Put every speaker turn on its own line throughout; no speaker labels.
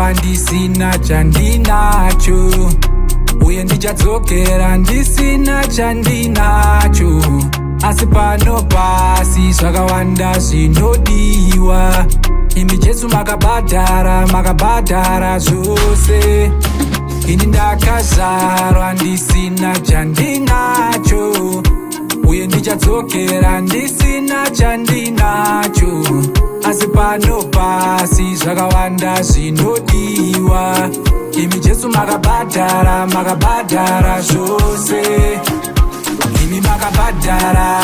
ndakazarwa ndisina chandinacho, uye ndichadzokera ndisina chandinacho. Asi pano pasi zvakawanda zvinodiwa, imi Jesu makabhadhara zvose. Ini ndakazarwa ndisina chandinacho, uye ndichadzokera ndisina chandinacho. Asi pano pasi zvakawanda zvinodiwa, imi Jesu makabhadhara zvose. Imi makabhadhara,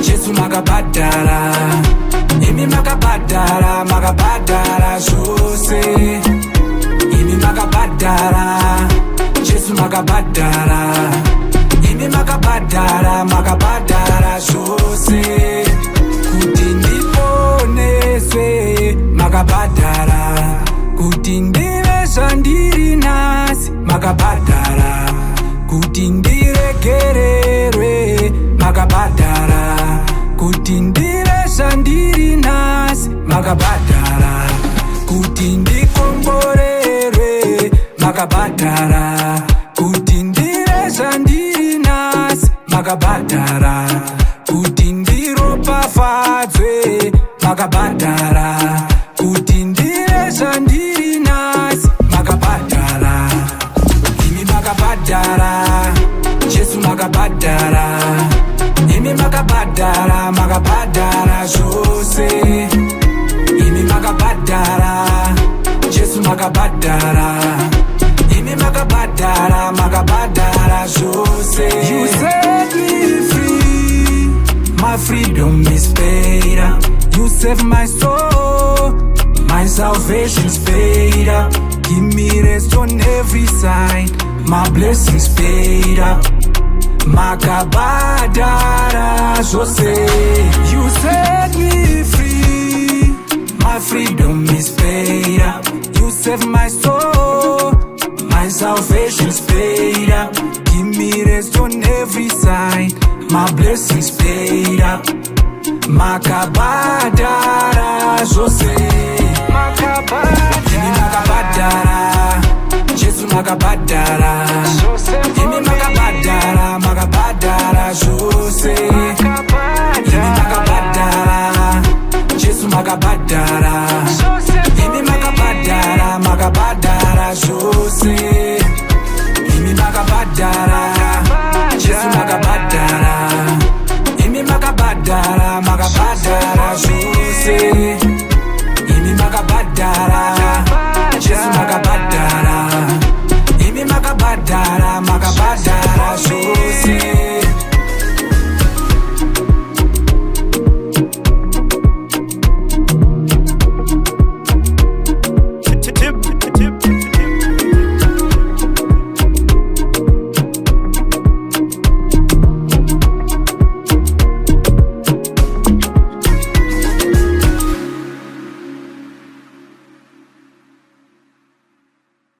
Jesu makabhadhara. Imi makabhadhara zvose. Imi makabhadhara, Jesu makabhadhara. Imi makabhadhara zvose. Kuti ndiponeswe makabhadhara, kuti ndive zvandiri nhasi makabhadhara, kuti ndiregererwe makabhadhara, kuti ndive zvandiri nhasi makabhadhara, kuti ndikomborerwe makabhadhara, kuti ndive zvandiri nhasi makabhadhara, kuti ndiropafadzwe makabhadhara, kuti ndive zvandiri nhasi makabhadhara. Imi makabhadhara, Jesu makabhadhara. Imi makabhadhara zvose. Imi makabhadhara, Jesu makabhadhara. Imi makabhadhara zvose. You set me free, my freedom is paid up. You save my soul, my salvation's paid up. Give me rest on every side, my blessings paid up. Makabhadhara zvose. You set me free, my freedom is paid up. You save my soul, my salvation's paid up. Give me rest on every side, my blessings paid up. Makabhadhara zvose. Makabhadhara, Jesu makabhadhara.